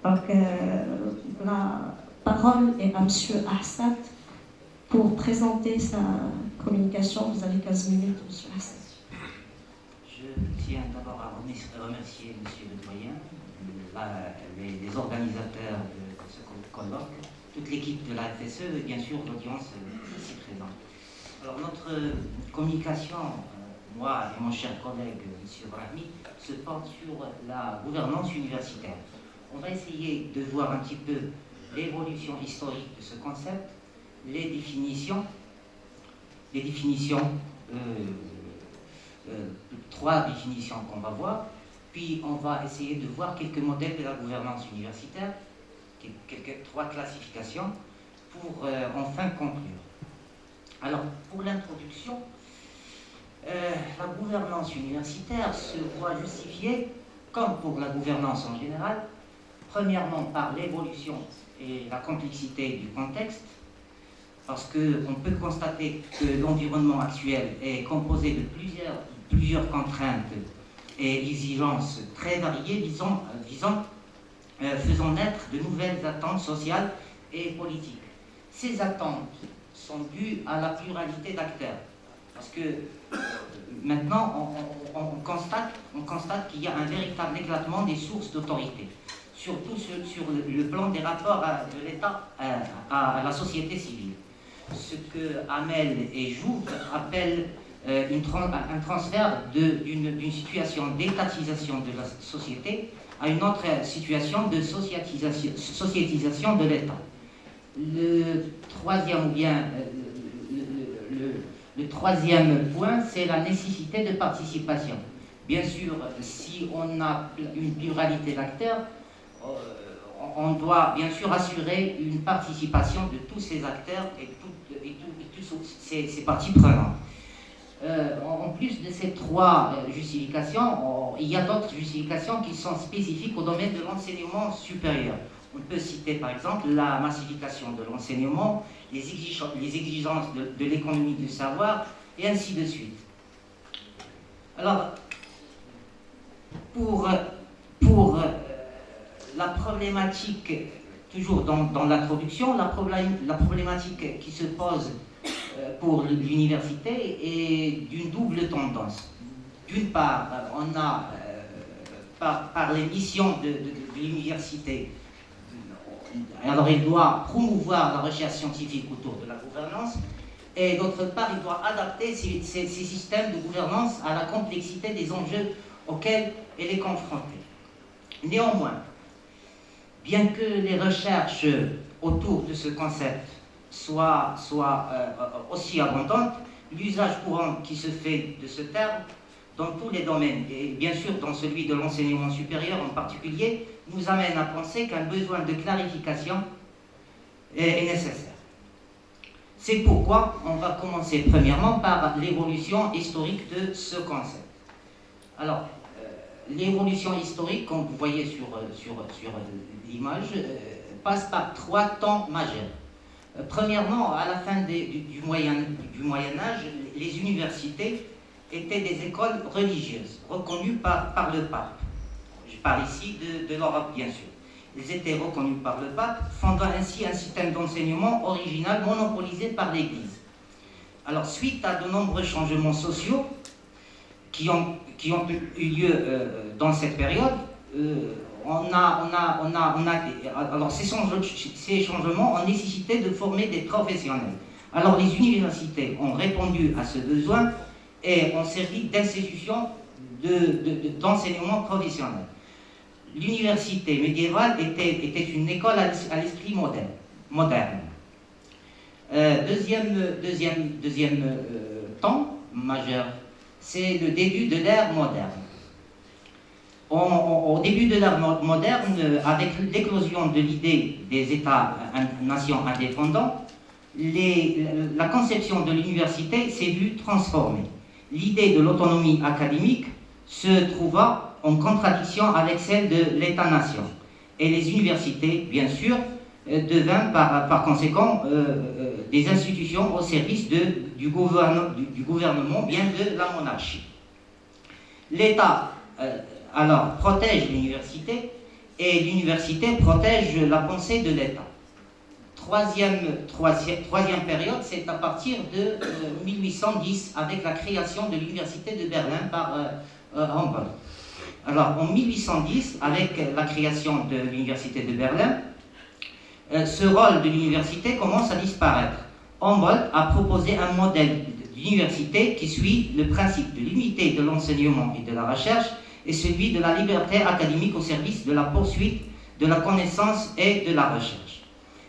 Donc, la parole est à M. Ahsad pour présenter sa communication. Vous avez 15 minutes, M. Ahsad. Je tiens d'abord à remercier M. le doyen, les organisateurs de ce colloque, toute l'équipe de la FSE et bien sûr l'audience ici présente. Alors notre communication, moi et mon cher collègue M. Brahmi, se porte sur la gouvernance universitaire. On va essayer de voir un petit peu l'évolution historique de ce concept, les définitions, trois définitions qu'on va voir, puis on va essayer de voir quelques modèles de la gouvernance universitaire, trois classifications, pour enfin conclure. Alors, pour l'introduction, la gouvernance universitaire se voit justifiée, comme pour la gouvernance en général, premièrement par l'évolution et la complexité du contexte, parce qu'on peut constater que l'environnement actuel est composé de plusieurs contraintes et exigences très variées faisant naître de nouvelles attentes sociales et politiques. Ces attentes sont dues à la pluralité d'acteurs, parce que maintenant on constate qu'il y a un véritable éclatement des sources d'autorité, surtout sur le plan des rapports de l'État à la société civile. Ce que Hamel et Jouve appellent un transfert d'une situation d'étatisation de la société à une autre situation de sociétisation de l'État. Le troisième point, c'est la nécessité de participation. Bien sûr, si on a une pluralité d'acteurs, on doit bien sûr assurer une participation de tous ces acteurs et toutes ces parties prenantes. En plus de ces trois justifications, il y a d'autres justifications qui sont spécifiques au domaine de l'enseignement supérieur. On peut citer par exemple la massification de l'enseignement, les exigences de l'économie du savoir, et ainsi de suite. Alors, pour la problématique, toujours dans l'introduction, la problématique qui se pose pour l'université est d'une double tendance. D'une part, on a, par les missions de l'université, alors il doit promouvoir la recherche scientifique autour de la gouvernance, et d'autre part, il doit adapter ces systèmes de gouvernance à la complexité des enjeux auxquels elle est confrontée. Néanmoins, bien que les recherches autour de ce concept soient aussi abondantes, l'usage courant qui se fait de ce terme dans tous les domaines, et bien sûr dans celui de l'enseignement supérieur en particulier, nous amène à penser qu'un besoin de clarification est nécessaire. C'est pourquoi on va commencer premièrement par l'évolution historique de ce concept. Alors, l'évolution historique, comme vous voyez sur l'image, passe par trois temps majeurs. Premièrement, à la fin du Moyen Âge, les universités étaient des écoles religieuses, reconnues par le pape. Je parle ici de l'Europe, bien sûr. Ils étaient reconnus par le pape, fondant ainsi un système d'enseignement original monopolisé par l'Église. Alors, suite à de nombreux changements sociaux qui ont eu lieu dans cette période, alors ces changements ont nécessité de former des professionnels. Alors les universités ont répondu à ce besoin et ont servi d'institutions d'enseignement professionnel. L'université médiévale était une école à l'esprit moderne. Deuxième temps majeur, c'est le début de l'ère moderne. Au début de l'ère moderne, avec l'éclosion de l'idée des États-nations indépendants, la conception de l'université s'est vue transformée. L'idée de l'autonomie académique se trouva en contradiction avec celle de l'État-nation. Et les universités, bien sûr, devinrent par conséquent des institutions au service du gouvernement, bien de la monarchie. L'État alors protège l'université et l'université protège la pensée de l'État. Troisième période, c'est à partir de 1810 avec la création de l'université de Berlin par Humboldt. Alors en 1810, avec la création de l'université de Berlin, ce rôle de l'université commence à disparaître. Humboldt a proposé un modèle d'université qui suit le principe de l'unité de l'enseignement et de la recherche et celui de la liberté académique au service de la poursuite de la connaissance et de la recherche.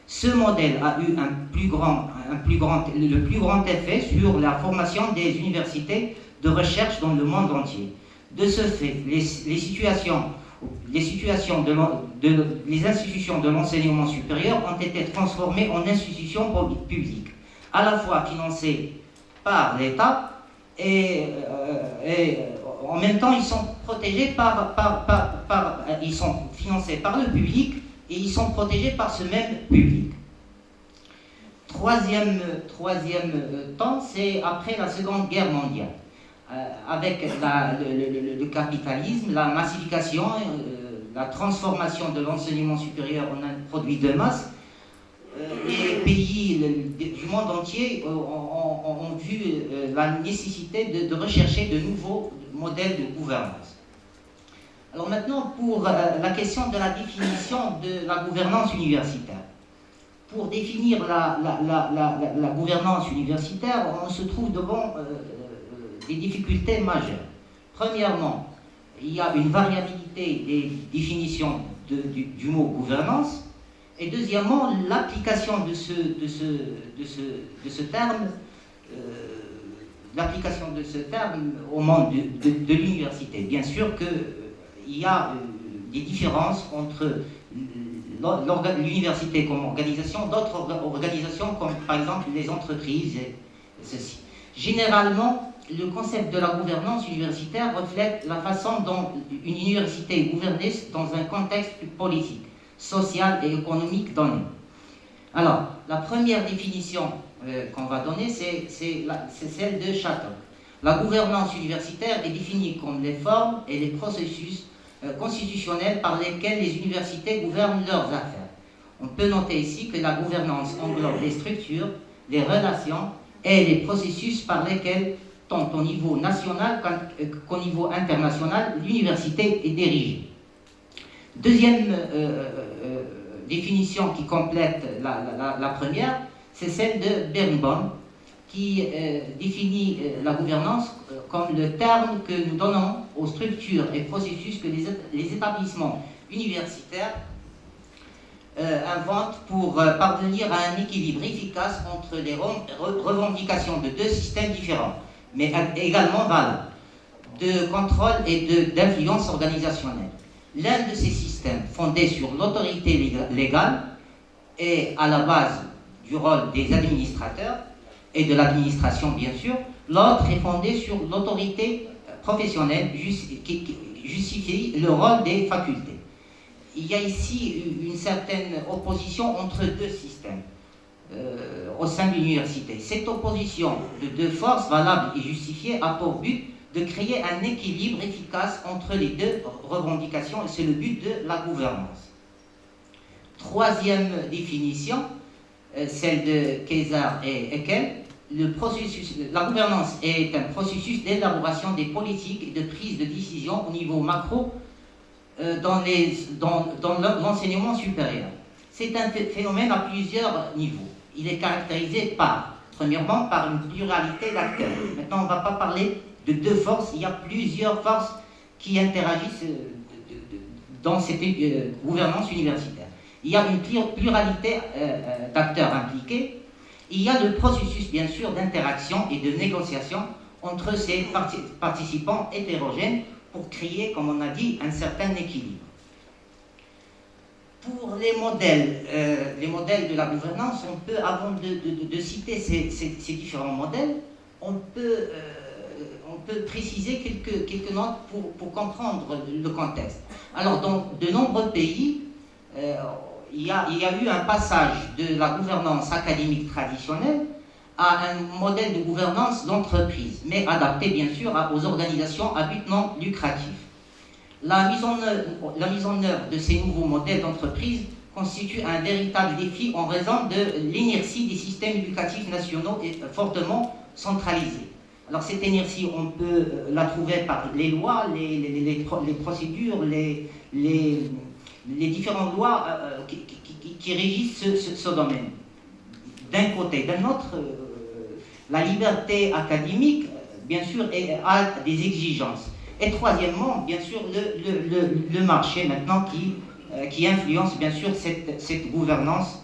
Ce modèle a eu le plus grand effet sur la formation des universités de recherche dans le monde entier. De ce fait, les institutions de l'enseignement supérieur ont été transformées en institutions publiques, à la fois financées par l'État et en même temps ils sont protégés ils sont financés par le public et ils sont protégés par ce même public. Troisième temps, c'est après la Seconde Guerre mondiale. Avec le capitalisme, la massification, la transformation de l'enseignement supérieur en un produit de masse, les pays du monde entier ont vu la nécessité de rechercher de nouveaux modèles de gouvernance. Alors maintenant, pour la question de la définition de la gouvernance universitaire. Pour définir la gouvernance universitaire, on se trouve devant des difficultés majeures. Premièrement, il y a une variabilité des définitions du mot gouvernance. Et deuxièmement, l'application de ce terme, au monde de l'université. Bien sûr qu'il y a des différences entre l'université comme organisation, d'autres organisations comme par exemple les entreprises et ceci. Généralement, le concept de la gouvernance universitaire reflète la façon dont une université est gouvernée dans un contexte politique, social et économique donné. Alors, la première définition qu'on va donner, c'est celle de Shattuck. La gouvernance universitaire est définie comme les formes et les processus constitutionnels par lesquels les universités gouvernent leurs affaires. On peut noter ici que la gouvernance englobe les structures, les relations et les processus par lesquels, tant au niveau national qu'au niveau international, l'université est dirigée. Deuxième définition qui complète la première, c'est celle de Birnbaum, qui définit la gouvernance comme le terme que nous donnons aux structures et processus que les établissements universitaires inventent pour parvenir à un équilibre efficace entre les revendications de deux systèmes différents, mais également valables, de contrôle et d'influence organisationnelle. L'un de ces systèmes, fondé sur l'autorité légale, est à la base du rôle des administrateurs et de l'administration, bien sûr. L'autre est fondé sur l'autorité professionnelle qui justifie le rôle des facultés. Il y a ici une certaine opposition entre deux systèmes au sein de l'université. Cette opposition de deux forces valables et justifiées a pour but de créer un équilibre efficace entre les deux revendications, et c'est le but de la gouvernance. Troisième définition, celle de Kaiser et Eckel, la gouvernance est un processus d'élaboration des politiques et de prise de décision au niveau macro dans l'enseignement supérieur. C'est un phénomène à plusieurs niveaux. Il est caractérisé premièrement, par une pluralité d'acteurs. Maintenant, on ne va pas parler de deux forces, il y a plusieurs forces qui interagissent dans cette gouvernance universitaire. Il y a une pluralité d'acteurs impliqués. Il y a le processus, bien sûr, d'interaction et de négociation entre ces participants hétérogènes pour créer, comme on a dit, un certain équilibre. Pour les modèles de la gouvernance, on peut, avant de citer ces différents modèles, on peut préciser quelques notes pour comprendre le contexte. Alors, dans de nombreux pays, il y a eu un passage de la gouvernance académique traditionnelle à un modèle de gouvernance d'entreprise, mais adapté bien sûr aux organisations à but non lucratif. La mise en œuvre de ces nouveaux modèles d'entreprise constitue un véritable défi en raison de l'inertie des systèmes éducatifs nationaux et fortement centralisés. Alors cette inertie, on peut la trouver par les lois, les procédures, les différentes lois qui régissent ce domaine. D'un côté. D'un autre, la liberté académique, bien sûr, a des exigences. Et troisièmement, bien sûr, le marché maintenant qui influence bien sûr cette gouvernance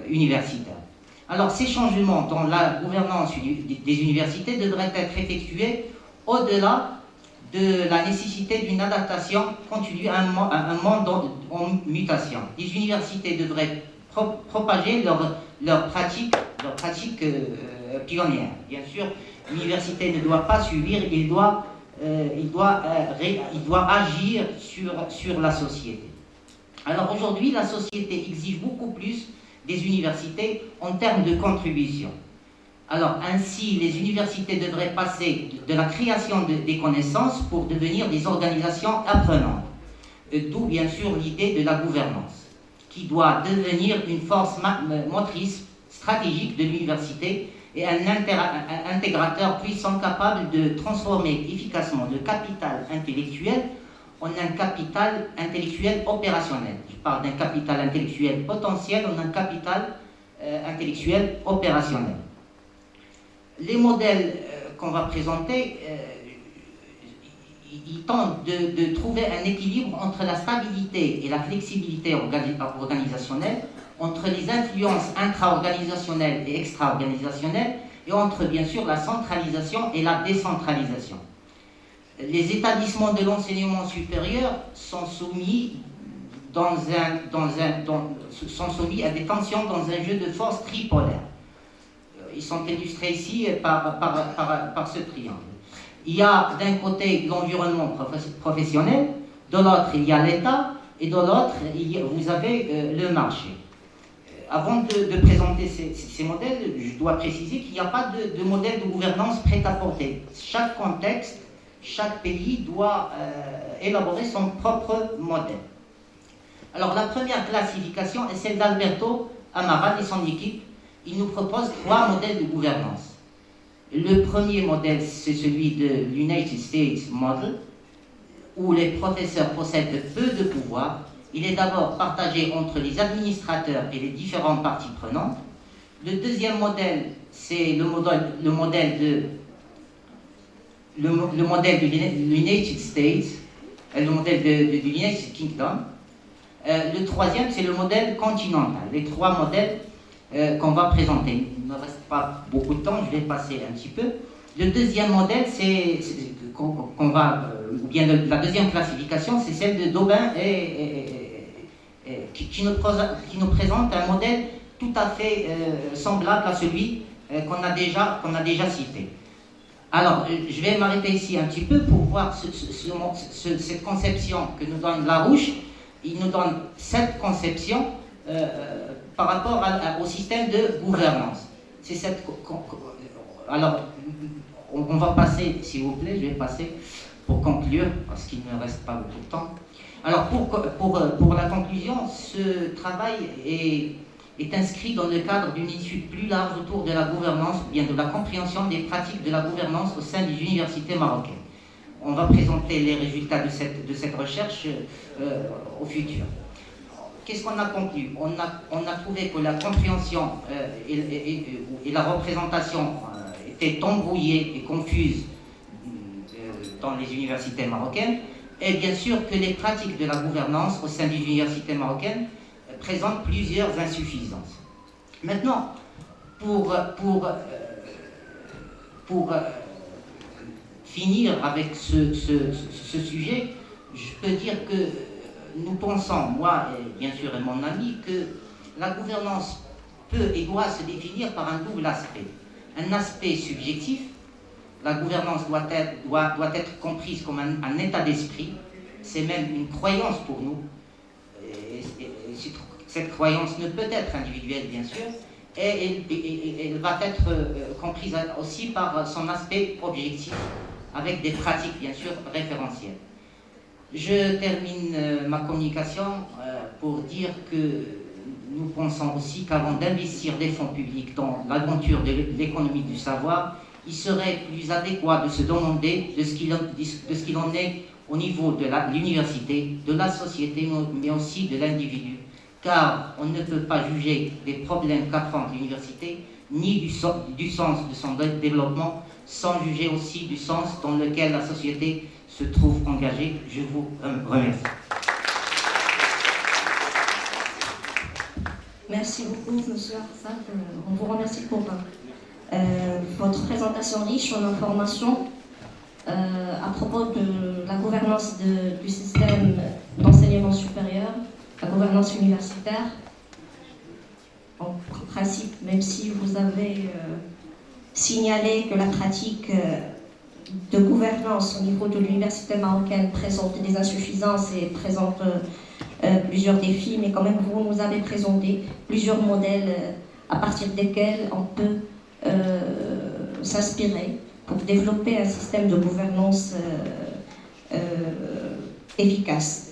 universitaire. Alors ces changements dans la gouvernance des universités devraient être effectués au-delà de la nécessité d'une adaptation continue à un monde en mutation. Les universités devraient propager leurs pratiques pionnières. Bien sûr, l'université ne doit pas subir, il doit agir sur la société. Alors aujourd'hui, la société exige beaucoup plus des universités en termes de contribution. Alors ainsi, les universités devraient passer de la création des connaissances pour devenir des organisations apprenantes. D'où bien sûr l'idée de la gouvernance, qui doit devenir une force motrice stratégique de l'université et un intégrateur puissant capable de transformer efficacement le capital intellectuel en un capital intellectuel opérationnel. Je parle d'un capital intellectuel potentiel en un capital intellectuel opérationnel. Les modèles qu'on va présenter, ils tentent de trouver un équilibre entre la stabilité et la flexibilité organisationnelle, entre les influences intra-organisationnelles et extra-organisationnelles, et entre bien sûr la centralisation et la décentralisation. Les établissements de l'enseignement supérieur sont soumis à des tensions dans un jeu de force tripolaire. Ils sont illustrés ici par ce triangle. Il y a d'un côté l'environnement professionnel, de l'autre il y a l'État, et de l'autre vous avez le marché. Avant de présenter ces modèles, je dois préciser qu'il n'y a pas de modèle de gouvernance prêt-à-porter. Chaque contexte, chaque pays doit élaborer son propre modèle. Alors la première classification est celle d'Alberto Amaral et son équipe. Il nous propose 3 modèles de gouvernance. Le premier modèle, c'est celui de l'United States Model, où les professeurs possèdent peu de pouvoir. Il est d'abord partagé entre les administrateurs et les différentes parties prenantes. Le deuxième modèle, c'est le modèle de l'United States, le modèle de l'United Kingdom. Le troisième, c'est le modèle continental. Les 3 modèles qu'on va présenter. Il ne me reste pas beaucoup de temps, je vais passer un petit peu. Le deuxième modèle, la deuxième classification, c'est celle de Daubin qui nous présente un modèle tout à fait semblable à celui qu'on a déjà cité. Alors, je vais m'arrêter ici un petit peu pour voir cette conception que nous donne Larouche. Il nous donne cette conception par rapport au système de gouvernance. Alors, on va passer, s'il vous plaît, je vais passer pour conclure, parce qu'il ne me reste pas beaucoup de temps. Alors, pour la conclusion, ce travail est inscrit dans le cadre d'une étude plus large autour de la gouvernance, ou bien de la compréhension des pratiques de la gouvernance au sein des universités marocaines. On va présenter les résultats de cette recherche au futur. Qu'est-ce qu'on a conclu? On a trouvé que la compréhension et la représentation étaient embrouillées et confuses dans les universités marocaines, et bien sûr que les pratiques de la gouvernance au sein des universités marocaines présentent plusieurs insuffisances. Maintenant, pour finir avec ce sujet, je peux dire que nous pensons, moi et bien sûr mon ami, que la gouvernance peut et doit se définir par un double aspect. Un aspect subjectif, la gouvernance doit être comprise comme un état d'esprit, c'est même une croyance pour nous. Et cette croyance ne peut être individuelle, bien sûr, et elle va être comprise aussi par son aspect objectif, avec des pratiques, bien sûr, référentielles. Je termine ma communication pour dire que nous pensons aussi qu'avant d'investir des fonds publics dans l'aventure de l'économie du savoir, il serait plus adéquat de se demander de ce qu'il en est au niveau de l'université, de la société, mais aussi de l'individu. Car on ne peut pas juger des problèmes qu'affronte l'université, ni du sens de son développement, sans juger aussi du sens dans lequel la société se trouve engagée. Je vous remercie. Merci beaucoup, monsieur Arsat. On vous remercie pour votre présentation riche en informations à propos de la gouvernance du système d'enseignement supérieur, la gouvernance universitaire. En principe, même si vous avez signalé que la pratique de gouvernance au niveau de l'université marocaine présente des insuffisances et présente plusieurs défis, mais quand même vous nous avez présenté plusieurs modèles à partir desquels on peut s'inspirer pour développer un système de gouvernance efficace.